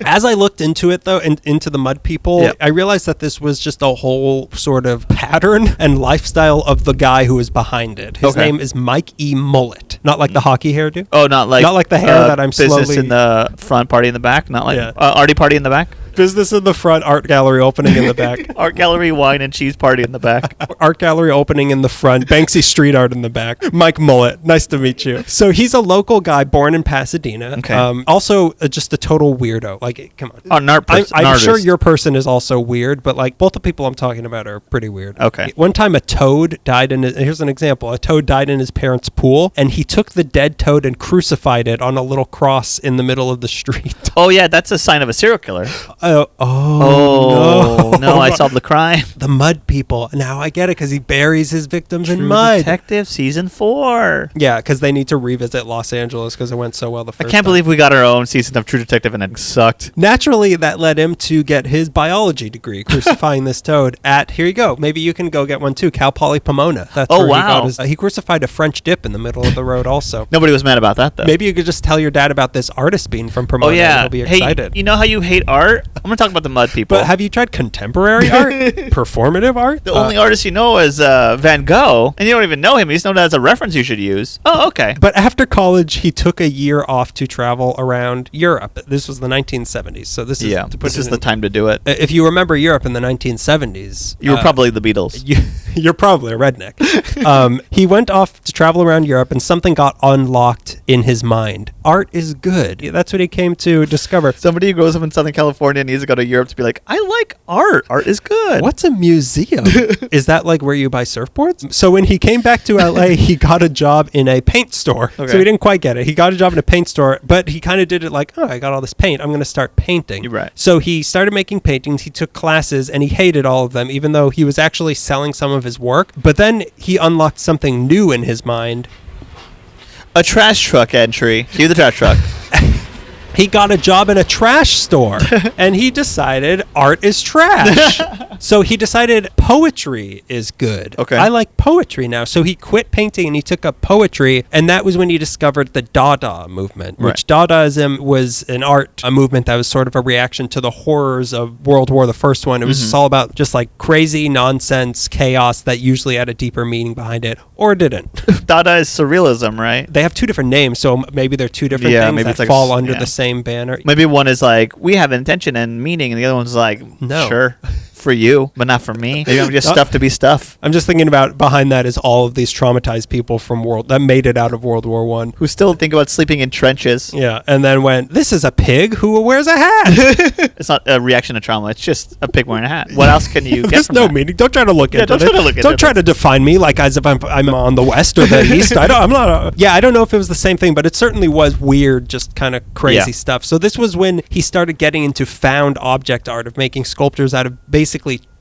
As I looked into it, though, and into the Mudpeople, Yep. I realized that this was just a whole sort of pattern and lifestyle of the guy who was behind it. His name is Mike E. Mollett. Not like the hockey hairdo. Oh, not like the hair that I'm business slowly... in the front, party in the back. Not like arty party in the back. Business in the front, art gallery opening in the back. Art gallery, wine and cheese party in the back. Art gallery opening in the front. Banksy street art in the back. Mike Mollett, nice to meet you. So he's a local guy born in Pasadena. Okay. Also, just a total weirdo. Like, come on. Oh, I'm sure your person is also weird, but like both the people I'm talking about are pretty weird. Okay. One time a toad died here's an example. A toad died in his parents' pool, and he took the dead toad and crucified it on a little cross in the middle of the street. Oh, yeah, that's a sign of a serial killer. No, I solved the crime. The Mudpeople. Now I get it, because he buries his victims in True mud. Detective season 4. Yeah, because they need to revisit Los Angeles because it went so well the first I can't believe we got our own season of True Detective and it sucked. Naturally, that led him to get his biology degree, crucifying this toad at, here you go, maybe you can go get one too, Cal Poly Pomona. That's where wow. He crucified a French dip in the middle of the road also. Nobody was mad about that, though. Maybe you could just tell your dad about this artist being from Pomona. Oh, yeah. And he'll be excited. Hey, you know how you hate art? I'm going to talk about the Mudpeople. But have you tried contemporary art? Performative art? The only artist you know is Van Gogh, and you don't even know him. He's known as a reference you should use. Oh, okay. But after college, he took a year off to travel around Europe. This was the 1970s, so this is this is the time to do it. If you remember Europe in the 1970s, you were probably the Beatles. You're probably a redneck. He went off to travel around Europe, and something got unlocked in his mind. Art is good. That's what he came to discover. Somebody who grows up in Southern California needs to go to Europe to be like, I like art. Art is good. What's a museum? Is that like where you buy surfboards? So when he came back to LA, he got a job in a paint store. Okay. So he didn't quite get it. He got a job in a paint store, but he kind of did it like, oh, I got all this paint. I'm going to start painting. You're right. So he started making paintings. He took classes, and he hated all of them, even though he was actually selling some of his work. But then he unlocked something new in his mind. A trash truck entry. Cue the trash truck. He got a job in a trash store, and he decided art is trash. So he decided poetry is good. Okay. I like poetry now. So he quit painting and he took up poetry, and that was when he discovered the Dada movement, which Dadaism was a movement that was sort of a reaction to the horrors of World War, the first one. It was just all about just like crazy nonsense chaos that usually had a deeper meaning behind it, or didn't. Dada is surrealism, right? They have two different names, so maybe they're two different things that fall under the same banner. Maybe one is like, we have intention and meaning, and the other one's like, no. Sure. For you, but not for me. Maybe I'm just stuff to be stuff. I'm just thinking about behind that is all of these traumatized people that made it out of World War I. Who still think about sleeping in trenches. Yeah, and then went, this is a pig who wears a hat. It's not a reaction to trauma. It's just a pig wearing a hat. What else can you get There's from no that? meaning. Don't try to look into it. Don't try to define me like as if I'm on the west or the east. I don't know if it was the same thing, but it certainly was weird, just kind of crazy stuff. So this was when he started getting into found object art of making sculptures out of basically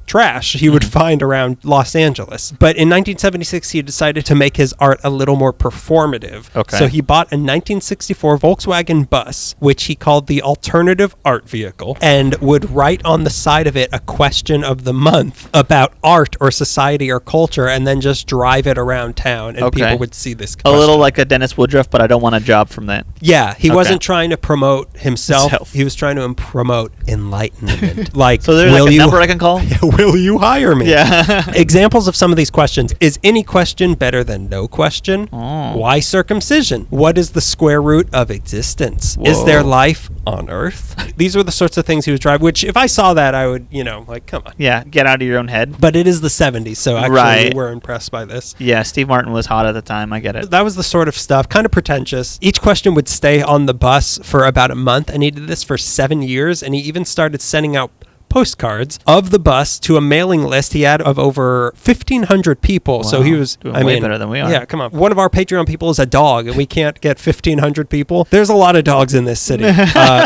trash he would find around Los Angeles. But in 1976, he decided to make his art a little more performative. Okay. So he bought a 1964 Volkswagen bus, which he called the Alternative Art Vehicle, and would write on the side of it a question of the month about art or society or culture, and then just drive it around town, and people would see this question. A little like a Dennis Woodruff, but I don't want a job from that. Yeah, he wasn't trying to promote himself. He was trying to promote enlightenment. Like, so there's like a number I can call? Will you hire me? Yeah. Examples of some of these questions. Is any question better than no question? Oh. Why circumcision? What is the square root of existence? Whoa. Is there life on Earth? These were the sorts of things he was driving, which if I saw that, I would, like, come on. Yeah, get out of your own head. But it is the 70s, so actually we're impressed by this. Yeah, Steve Martin was hot at the time. I get it. That was the sort of stuff, kind of pretentious. Each question would stay on the bus for about a month, and he did this for 7 years, and he even started sending out postcards of the bus to a mailing list he had of over 1,500 people. Wow. So he was doing way better than we are. Yeah, come on. One of our Patreon people is a dog, and we can't get 1,500 people. There's a lot of dogs in this city.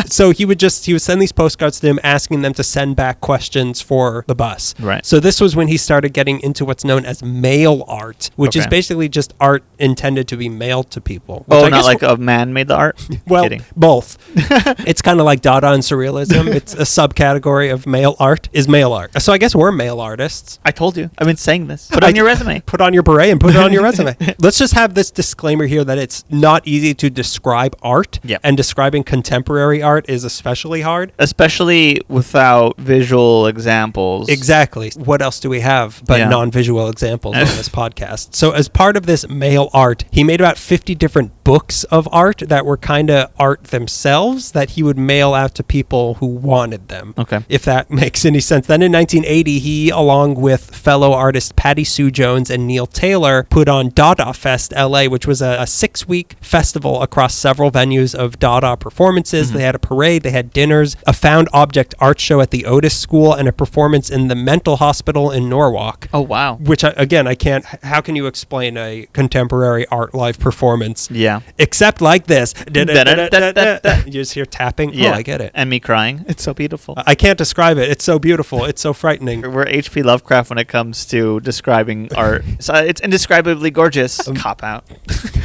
So he would send these postcards to him, asking them to send back questions for the bus. Right. So this was when he started getting into what's known as mail art, which is basically just art intended to be mailed to people. Oh, not like a man made the art? Well, both. It's kind of like Dada and Surrealism. It's a subcategory of male art is male art. So I guess we're male artists. I told you. I've been saying this. Put it on your resume. Put on your beret and put it on your resume. Let's just have this disclaimer here that it's not easy to describe art. Yep. And describing contemporary art is especially hard. Especially without visual examples. Exactly. What else do we have but non-visual examples on this podcast? So as part of this male art, he made about 50 different books of art that were kind of art themselves that he would mail out to people who wanted them. Okay. If that makes any sense. Then in 1980, he, along with fellow artist Patty Sue Jones and Neil Taylor, put on Dada Fest LA, which was a 6-week festival across several venues of Dada performances. They had a parade, they had dinners, a found object art show at the Otis School, and a performance in the mental hospital in Norwalk. Oh, wow. Which, again, I can't... How can you explain a contemporary art live performance? Yeah. Except like this. You just hear tapping. Yeah. Oh, I get it. And me crying. It's so beautiful. I can't describe it. It's so beautiful. It's so frightening. We're H.P. Lovecraft when it comes to describing art. So it's indescribably gorgeous. Cop out.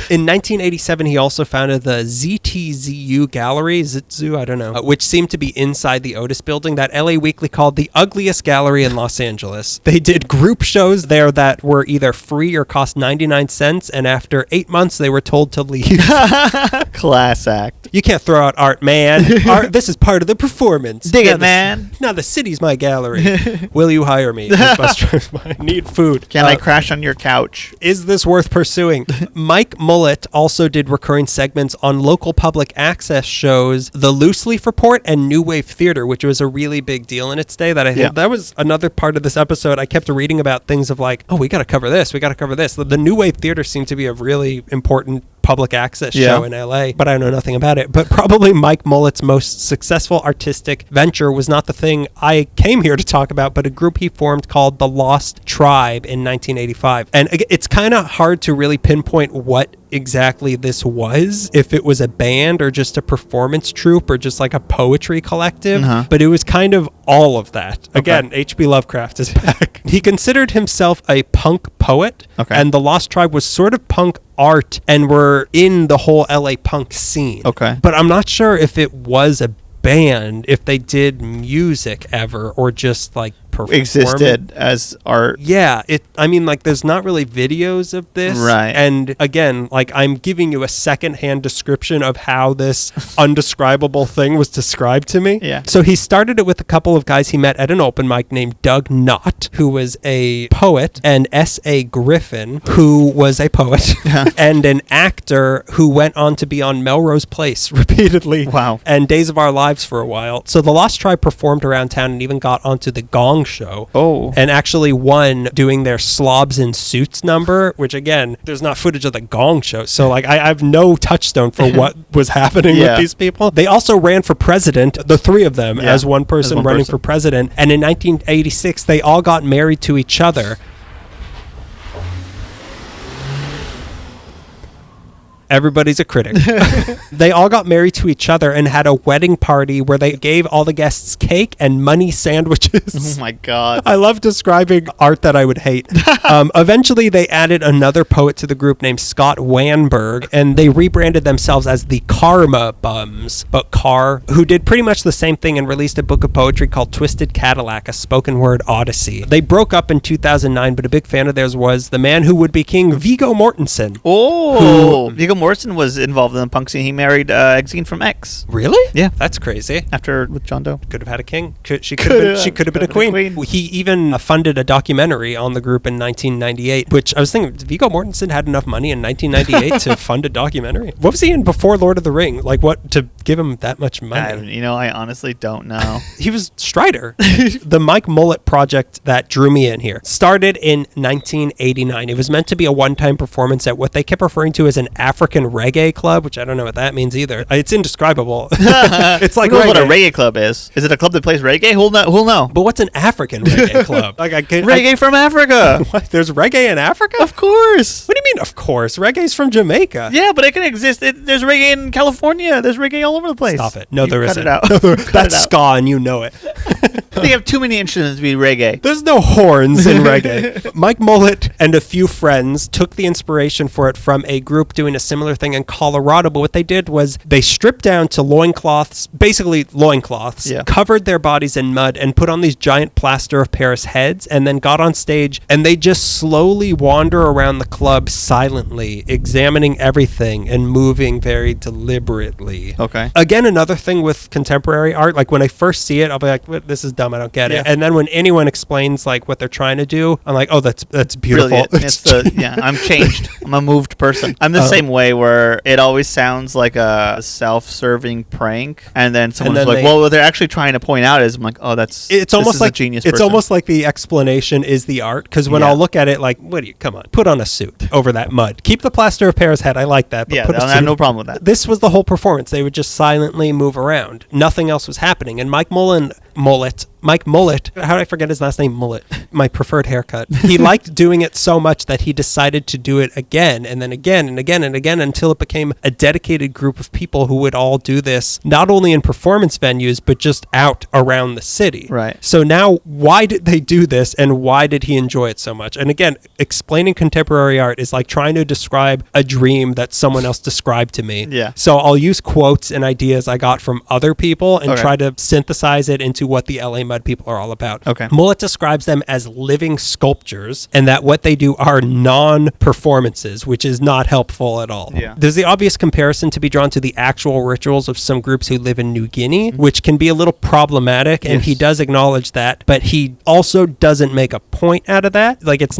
In 1987, he also founded the ZTZU Gallery, Zitzu, I don't know, which seemed to be inside the Otis building that LA Weekly called the ugliest gallery in Los Angeles. They did group shows there that were either free or cost 99 cents, and after 8 months, they were told to leave. Class act. You can't throw out art, man. Art, this is part of the performance. Dig it, man. Now the city's my gallery. Will you hire me? I need food. Can I crash on your couch? Is this worth pursuing? Mike Mollett also did recurring segments on local public access shows, The Loose Leaf Report and New Wave Theater, which was a really big deal in its day. That was another part of this episode. I kept reading about things of like, oh, we got to cover this. We got to cover this. The New Wave Theater seemed to be a really important public access show in LA, but I know nothing about it. But probably Mike Mollett's most successful artistic venture was not the thing I came here to talk about, but a group he formed called The Lost Tribe in 1985. And it's kind of hard to really pinpoint what exactly this was, if it was a band or just a performance troupe or just like a poetry collective, but it was kind of all of that. Again, H.P. Lovecraft is back. He considered himself a punk poet, and The Lost Tribe was sort of punk art and were in the whole LA punk scene. But I'm not sure if it was a band, if they did music ever or just like existed as art. Yeah, I mean, like, there's not really videos of this. Right. And again, like, I'm giving you a secondhand description of how this undescribable thing was described to me. Yeah. So he started it with a couple of guys he met at an open mic named Doug Knott, who was a poet, and S.A. Griffin, who was a poet, and an actor who went on to be on Melrose Place repeatedly. Wow. And Days of Our Lives for a while. So the Lost Tribe performed around town and even got onto the Gong Show. Oh. And actually won doing their Slobs in Suits number, which again, there's not footage of the Gong Show. So like I have no touchstone for what was happening with these people. They also ran for president, the three of them, as one person running for president. And in 1986, they all got married to each other. Everybody's a critic. They all got married to each other and had a wedding party where they gave all the guests cake and money sandwiches. Oh my God. I love describing art that I would hate. Eventually, they added another poet to the group named Scott Wanberg, and they rebranded themselves as the Karma Bums, but Carr, who did pretty much the same thing and released a book of poetry called Twisted Cadillac, a spoken word odyssey. They broke up in 2009, but a big fan of theirs was the man who would be king, Viggo Mortensen. Oh, Viggo Mortensen was involved in the punk scene. He married Exene from X. Really? Yeah. That's crazy. After with John Doe. Could have had a king. She could have been a queen. He even funded a documentary on the group in 1998, which I was thinking, Viggo Mortensen had enough money in 1998 to fund a documentary. What was he in before Lord of the Ring? Like, what to give him that much money? I honestly don't know. He was Strider. The Mike Mollett project that drew me in here started in 1989. It was meant to be a one-time performance at what they kept referring to as an African reggae club, which I don't know what that means either. It's indescribable. It's like, who knows what a reggae club is? Is it a club that plays reggae? Who'll know? But what's an African reggae club? Reggae from Africa. What? There's reggae in Africa? Of course. What do you mean, of course? Reggae's from Jamaica. Yeah, but it can exist. There's reggae in California. There's reggae all over the place. Stop it. No, there isn't. Cut it out. That's ska, and you know it. They have too many instruments to be reggae. There's no horns in reggae. Mike Mollett and a few friends took the inspiration for it from a group doing a similar thing in Colorado. But what they did was they stripped down to loincloths, basically loincloths, covered their bodies in mud, and put on these giant plaster of Paris heads, and then got on stage, and they just slowly wander around the club silently, examining everything and moving very deliberately. Okay. Again, another thing with contemporary art, like when I first see it, I'll be like, this is dumb, I don't get it. And then when anyone explains like what they're trying to do, I'm like, oh, that's beautiful. I'm changed. I'm a moved person. I'm the same way, where it always sounds like a self-serving prank, and then someone's like, well, what they're actually trying to point out is, I'm like, oh, it's almost like a genius person. It's almost like the explanation is the art, because when I'll look at it like, come on, put on a suit over that mud. Keep the plaster of Paris head. I like that. But I have no problem with that. This was the whole performance. They would just silently move around. Nothing else was happening. And Mike Mollett, how did I forget his last name? Mollett, my preferred haircut. He liked doing it so much that he decided to do it again, and then again and again and again, until it became a dedicated group of people who would all do this, not only in performance venues, but just out around the city. Right. So now, why did they do this, and why did he enjoy it so much? And again, explaining contemporary art is like trying to describe a dream that someone else described to me. Yeah. So I'll use quotes and ideas I got from other people and try to synthesize it into what the LA Mudpeople are all about. Okay. Mollett describes them as living sculptures, and that what they do are non-performances, which is not helpful at all. Yeah. There's the obvious comparison to be drawn to the actual rituals of some groups who live in New Guinea, which can be a little problematic, and he does acknowledge that, but he also doesn't make a point out of that. Like, it's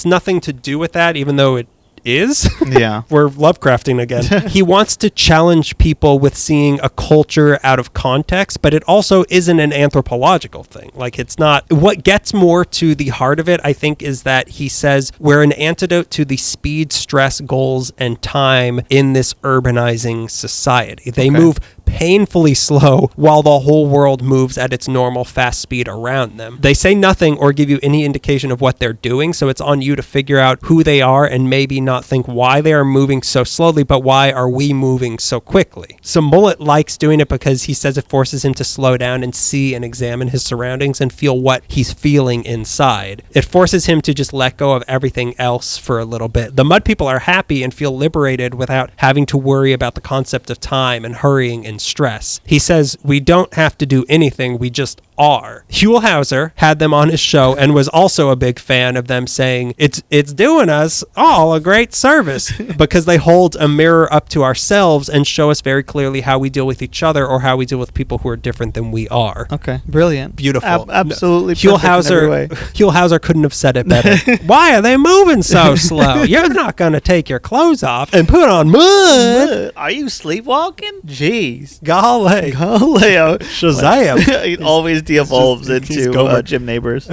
nothing to do with that, even though it is. Yeah. We're Lovecrafting again. He wants to challenge people with seeing a culture out of context, but it also isn't an anthropological thing. Like, it's not. What gets more to the heart of it, I think, is that he says we're an antidote to the speed, stress, goals, and time in this urbanizing society. They move painfully slow while the whole world moves at its normal fast speed around them. They say nothing or give you any indication of what they're doing, so it's on you to figure out who they are and maybe not think why they are moving so slowly, but why are we moving so quickly? So Mollett likes doing it because he says it forces him to slow down and see and examine his surroundings and feel what he's feeling inside. It forces him to just let go of everything else for a little bit. The Mudpeople are happy and feel liberated without having to worry about the concept of time and hurrying and stress. He says, we don't have to do anything, we just are. Huell Hauser had them on his show and was also a big fan of them, saying, it's doing us all a great service, because they hold a mirror up to ourselves and show us very clearly how we deal with each other or how we deal with people who are different than we are. Okay. Brilliant. Beautiful. Absolutely. Huell Hauser couldn't have said it better. Why are they moving so slow? You're not going to take your clothes off and put on mud. Are you sleepwalking? Jeez. Golly. Shazam. It always de-evolves into Jim Neighbors.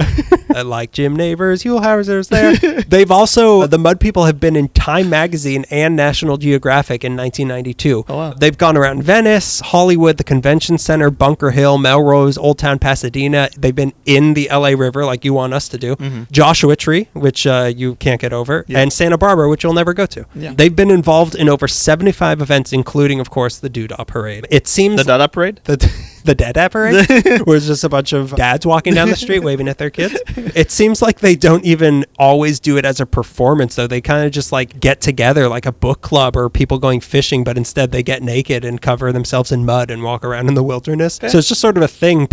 I like Jim Neighbors. Huell Hauser's there. They've also, the Mudpeople have been in Time Magazine and National Geographic in 1992. Oh, wow. They've gone around Venice, Hollywood, the Convention Center, Bunker Hill, Melrose, Old Town Pasadena. They've been in the LA River, like you want us to do. Mm-hmm. Joshua Tree, which you can't get over, and Santa Barbara, which you'll never go to. Yeah. They've been involved in over 75 events, including, of course, the Doodah Parade. It seems... The Doodah Parade? The Doodah Parade? Where it's just a bunch of dads walking down the street waving at their kids. It seems like they don't even always do it as a performance, though. They kind of just like get together like a book club or people going fishing, but instead they get naked and cover themselves in mud and walk around in the wilderness. Okay. So it's just sort of a thing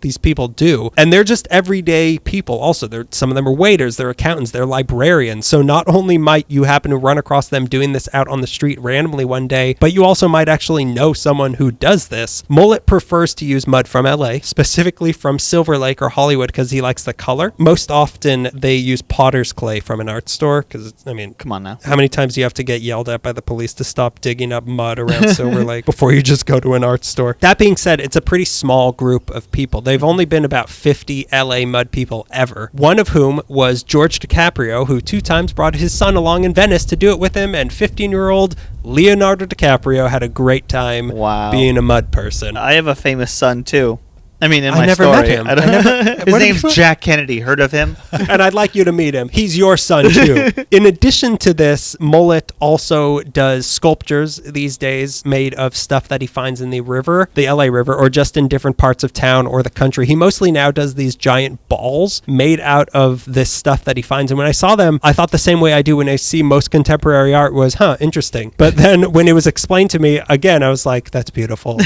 these people do. And they're just everyday people also. Some of them are waiters, they're accountants, they're librarians. So not only might you happen to run across them doing this out on the street randomly one day, but you also might actually know someone who does this. Mollett prefers to use mud from LA, specifically from Silver Lake or Hollywood, because he likes the color. Most often they use potter's clay from an art store, because, I mean, come on now. How many times do you have to get yelled at by the police to stop digging up mud around Silver Lake before you just go to an art store? That being said, it's a pretty small group of people. They've only been about 50 LA Mudpeople ever, one of whom was George DiCaprio, who 2 times brought his son along in Venice to do it with him, and 15-year-old Leonardo DiCaprio had a great time being a mud person. I have a famous son, too. I mean, in I my never story. met him. His name's Jack Kennedy. Heard of him? And I'd like you to meet him. He's your son, too. In addition to this, Mollett also does sculptures these days made of stuff that he finds in the river, the LA River, or just in different parts of town or the country. He mostly now does these giant balls made out of this stuff that he finds. And when I saw them, I thought the same way I do when I see most contemporary art was, interesting. But then when it was explained to me, again, I was like, that's beautiful.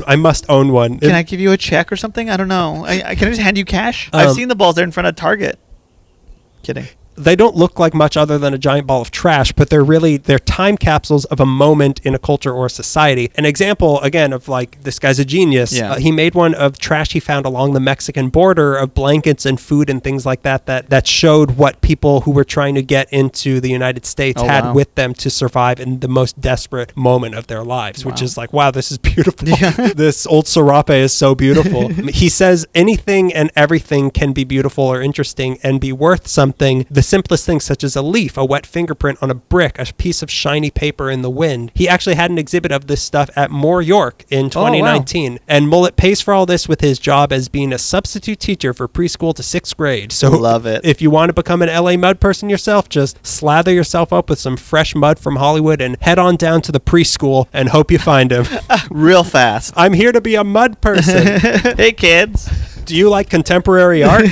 I must own one. Can I give you a check or something? I don't know. Can I just hand you cash? I've seen the balls there in front of Target. Kidding. They don't look like much other than a giant ball of trash, but they're time capsules of a moment in a culture or a society. An example, again, of like, this guy's a genius. Yeah. He made one of trash he found along the Mexican border of blankets and food and things like that showed what people who were trying to get into the United States had with them to survive in the most desperate moment of their lives, which is like, wow, this is beautiful. Yeah. This old serape is so beautiful. He says anything and everything can be beautiful or interesting and be worth something. The simplest things such as a leaf, a wet fingerprint on a brick, a piece of shiny paper in the wind. He actually had an exhibit of this stuff at Moore York in 2019. And Mollett pays for all this with his job as being a substitute teacher for preschool to 6th grade. So love it. If you want to become an LA mud person yourself, just slather yourself up with some fresh mud from Hollywood and head on down to the preschool and hope you find him. Real fast. I'm here to be a mud person. Hey, kids. Do you like contemporary art?